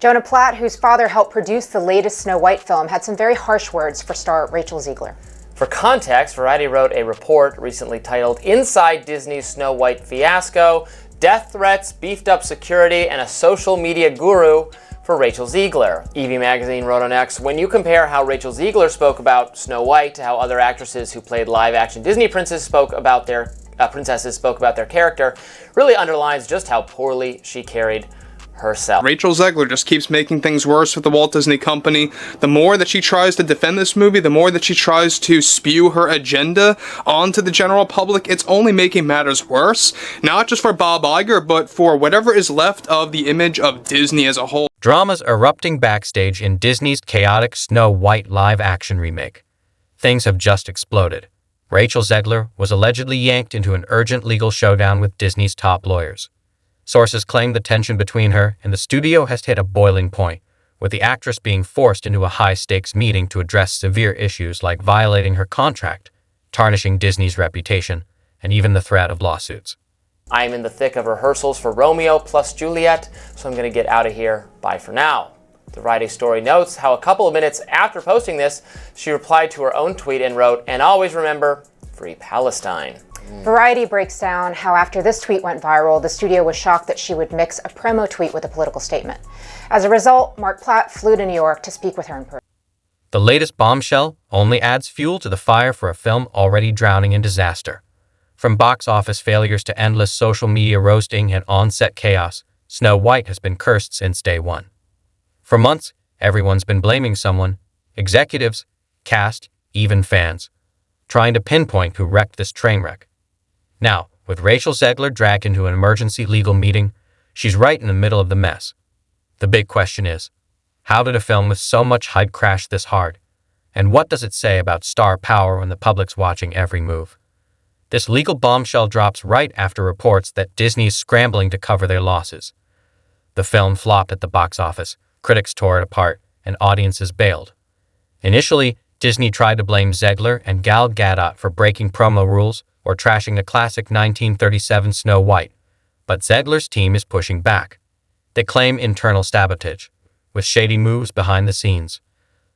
Jonah Platt, whose father helped produce the latest Snow White film, had some very harsh words for star Rachel Zegler. For context, Variety wrote a report recently titled "Inside Disney's Snow White Fiasco: Death Threats, Beefed Up Security, and a Social Media Guru for Rachel Zegler." Evie Magazine wrote on X, "When you compare how Rachel Zegler spoke about Snow White to how other actresses who played live-action Disney princesses spoke about their character, really underlines just how poorly she carried herself." Rachel Zegler just keeps making things worse with the Walt Disney Company. The more that she tries to defend this movie, the more that she tries to spew her agenda onto the general public, it's only making matters worse. Not just for Bob Iger, but for whatever is left of the image of Disney as a whole. Drama's erupting backstage in Disney's chaotic Snow White live-action remake. Things have just exploded. Rachel Zegler was allegedly yanked into an urgent legal showdown with Disney's top lawyers. Sources claim the tension between her and the studio has hit a boiling point, with the actress being forced into a high-stakes meeting to address severe issues like violating her contract, tarnishing Disney's reputation, and even the threat of lawsuits. I'm in the thick of rehearsals for Romeo plus Juliet, so I'm going to get out of here. Bye for now. The Variety story notes how a couple of minutes after posting this, she replied to her own tweet and wrote, "And always remember, free Palestine." Variety breaks down how after this tweet went viral, the studio was shocked that she would mix a promo tweet with a political statement. As a result, Mark Platt flew to New York to speak with her in person. The latest bombshell only adds fuel to the fire for a film already drowning in disaster. From box office failures to endless social media roasting and on-set chaos, Snow White has been cursed since day one. For months, everyone's been blaming someone, executives, cast, even fans, trying to pinpoint who wrecked this train wreck. Now, with Rachel Zegler dragged into an emergency legal meeting, she's right in the middle of the mess. The big question is, how did a film with so much hype crash this hard? And what does it say about star power when the public's watching every move? This legal bombshell drops right after reports that Disney is scrambling to cover their losses. The film flopped at the box office, critics tore it apart, and audiences bailed. Initially, Disney tried to blame Zegler and Gal Gadot for breaking promo rules or trashing a classic 1937 Snow White, but Zegler's team is pushing back. They claim internal sabotage, with shady moves behind the scenes.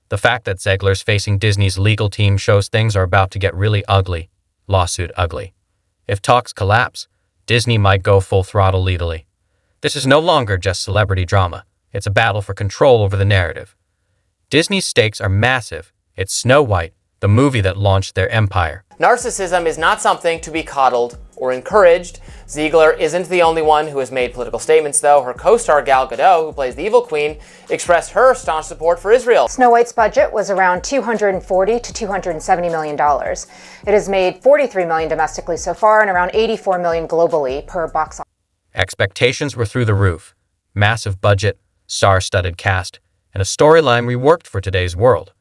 The fact that Zegler's facing Disney's legal team shows things are about to get really ugly, lawsuit ugly. If talks collapse, Disney might go full throttle legally. This is no longer just celebrity drama, it's a battle for control over the narrative. Disney's stakes are massive. It's Snow White, the movie that launched their empire. Narcissism is not something to be coddled or encouraged. Zegler isn't the only one who has made political statements, though. Her co-star Gal Gadot, who plays the evil queen, expressed her staunch support for Israel. Snow White's budget was around $240 to $270 million. It has made $43 million domestically so far and around $84 million globally per box office. Expectations were through the roof. Massive budget, star-studded cast, and a storyline reworked for today's world.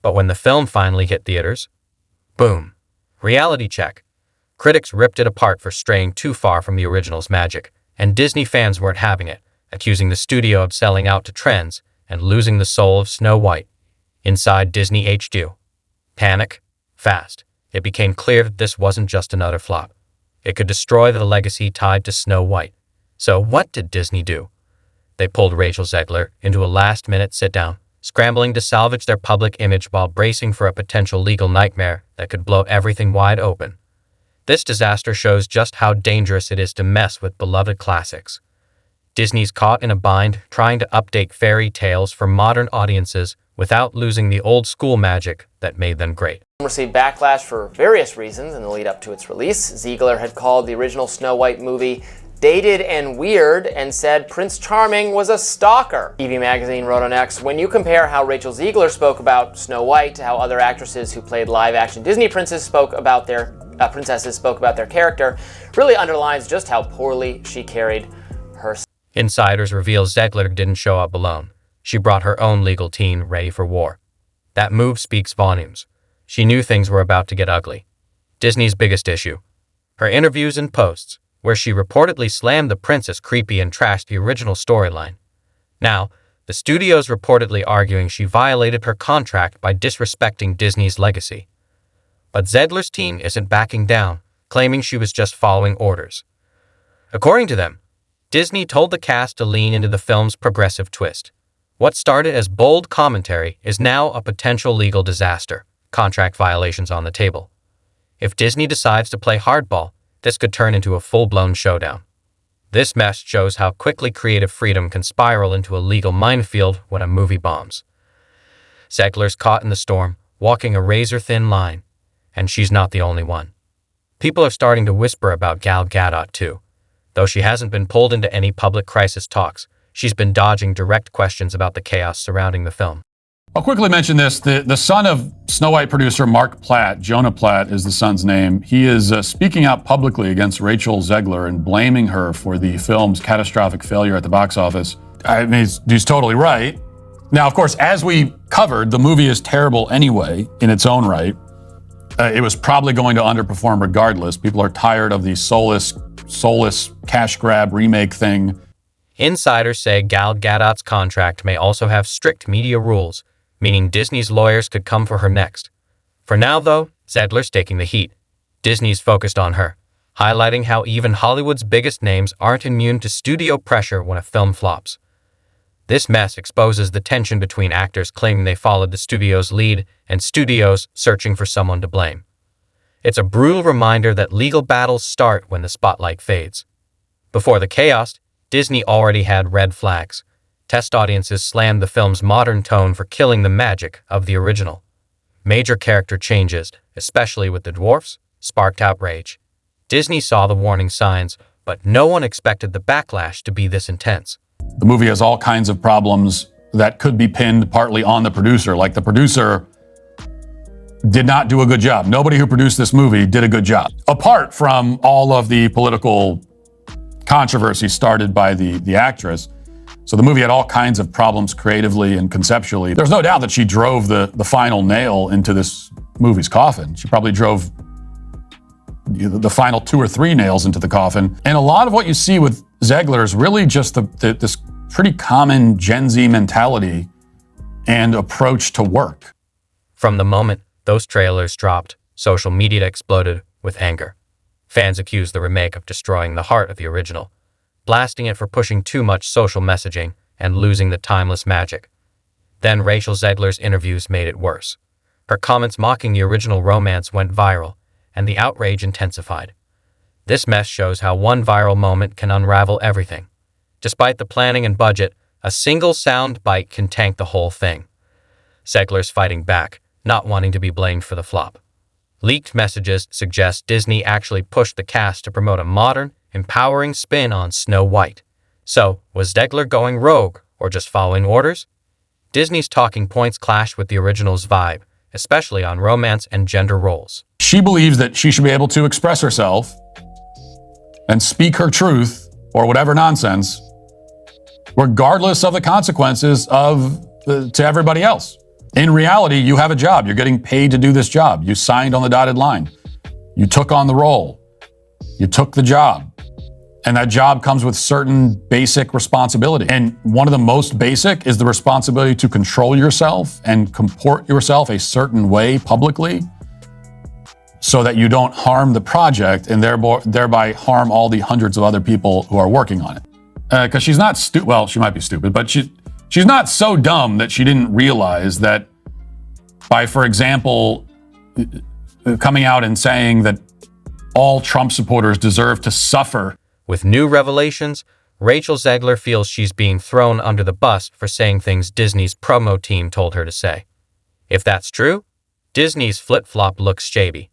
But when the film finally hit theaters, boom. Reality check. Critics ripped it apart for straying too far from the original's magic, and Disney fans weren't having it, accusing the studio of selling out to trends and losing the soul of Snow White. Inside Disney HQ. Panic. Fast. It became clear that this wasn't just another flop. It could destroy the legacy tied to Snow White. So what did Disney do? They pulled Rachel Zegler into a last-minute sit-down, scrambling to salvage their public image while bracing for a potential legal nightmare that could blow everything wide open. This disaster shows just how dangerous it is to mess with beloved classics. Disney's caught in a bind trying to update fairy tales for modern audiences without losing the old-school magic that made them great. Received backlash for various reasons in the lead-up to its release. Zegler had called the original Snow White movie dated and weird, and said Prince Charming was a stalker. Evie Magazine wrote on X, "When you compare how Rachel Zegler spoke about Snow White to how other actresses who played live-action Disney princesses spoke about their character, really underlines just how poorly she carried herself." Insiders reveal Zegler didn't show up alone. She brought her own legal team ready for war. That move speaks volumes. She knew things were about to get ugly. Disney's biggest issue. Her interviews and posts, where she reportedly slammed the princess creepy and trashed the original storyline. Now, the studio's reportedly arguing she violated her contract by disrespecting Disney's legacy. But Zegler's team isn't backing down, claiming she was just following orders. According to them, Disney told the cast to lean into the film's progressive twist, What started as bold commentary is now a potential legal disaster, contract violations on the table. If Disney decides to play hardball, this could turn into a full-blown showdown. This mess shows how quickly creative freedom can spiral into a legal minefield when a movie bombs. Zegler's caught in the storm, walking a razor-thin line, and she's not the only one. People are starting to whisper about Gal Gadot too. Though she hasn't been pulled into any public crisis talks, she's been dodging direct questions about the chaos surrounding the film. I'll quickly mention this. The son of Snow White producer Mark Platt, Jonah Platt is the son's name. He is speaking out publicly against Rachel Zegler and blaming her for the film's catastrophic failure at the box office. I mean, he's totally right. Now, of course, as we covered, the movie is terrible anyway in its own right. It was probably going to underperform regardless. People are tired of the soulless cash grab remake thing. Insiders say Gal Gadot's contract may also have strict media rules, meaning Disney's lawyers could come for her next. For now, though, Zegler's taking the heat. Disney's focused on her, highlighting how even Hollywood's biggest names aren't immune to studio pressure when a film flops. This mess exposes the tension between actors claiming they followed the studio's lead and studios searching for someone to blame. It's a brutal reminder that legal battles start when the spotlight fades. Before the chaos, Disney already had red flags. Test audiences slammed the film's modern tone for killing the magic of the original. Major character changes, especially with the dwarfs, sparked outrage. Disney saw the warning signs, but no one expected the backlash to be this intense. The movie has all kinds of problems that could be pinned partly on the producer. Like the producer did not do a good job. Nobody who produced this movie did a good job. Apart from all of the political controversy started by the actress. So the movie had all kinds of problems creatively and conceptually. There's no doubt that she drove the final nail into this movie's coffin. She probably drove the final 2 or 3 nails into the coffin. And a lot of what you see with Zegler is really just this pretty common Gen Z mentality and approach to work. From the moment those trailers dropped, social media exploded with anger. Fans accused the remake of destroying the heart of the original, blasting it for pushing too much social messaging and losing the timeless magic. Then Rachel Zegler's interviews made it worse. Her comments mocking the original romance went viral, and the outrage intensified. This mess shows how one viral moment can unravel everything. Despite the planning and budget, a single sound bite can tank the whole thing. Zegler's fighting back, not wanting to be blamed for the flop. Leaked messages suggest Disney actually pushed the cast to promote a modern, empowering spin on Snow White. So, was Zegler going rogue or just following orders? Disney's talking points clash with the original's vibe, especially on romance and gender roles. She believes that she should be able to express herself and speak her truth or whatever nonsense, regardless of the consequences to everybody else. In reality, you have a job. You're getting paid to do this job. You signed on the dotted line. You took on the role. You took the job. And that job comes with certain basic responsibility. And one of the most basic is the responsibility to control yourself and comport yourself a certain way publicly so that you don't harm the project and thereby harm all the hundreds of other people who are working on it. Because she's not stupid. Well, she might be stupid, but she's not so dumb that she didn't realize that by, for example, coming out and saying that all Trump supporters deserve to suffer. With new revelations, Rachel Zegler feels she's being thrown under the bus for saying things Disney's promo team told her to say. If that's true, Disney's flip-flop looks shady.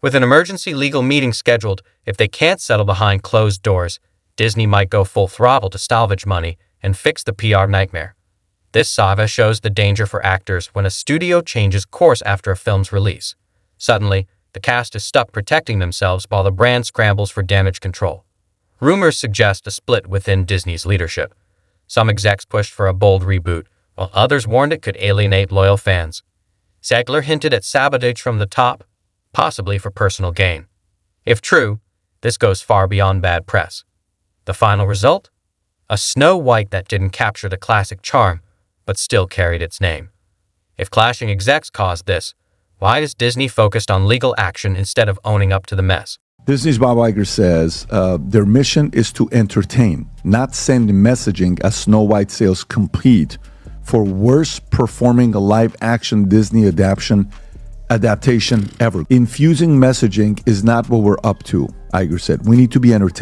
With an emergency legal meeting scheduled, if they can't settle behind closed doors, Disney might go full throttle to salvage money and fix the PR nightmare. This saga shows the danger for actors when a studio changes course after a film's release. Suddenly, the cast is stuck protecting themselves while the brand scrambles for damage control. Rumors suggest a split within Disney's leadership. Some execs pushed for a bold reboot, while others warned it could alienate loyal fans. Zegler hinted at sabotage from the top, possibly for personal gain. If true, this goes far beyond bad press. The final result? A Snow White that didn't capture the classic charm, but still carried its name. If clashing execs caused this, why is Disney focused on legal action instead of owning up to the mess? Disney's Bob Iger says their mission is to entertain, not send messaging as Snow White sales compete for worst performing live action Disney adaptation ever. Infusing messaging is not what we're up to, Iger said. We need to be entertained.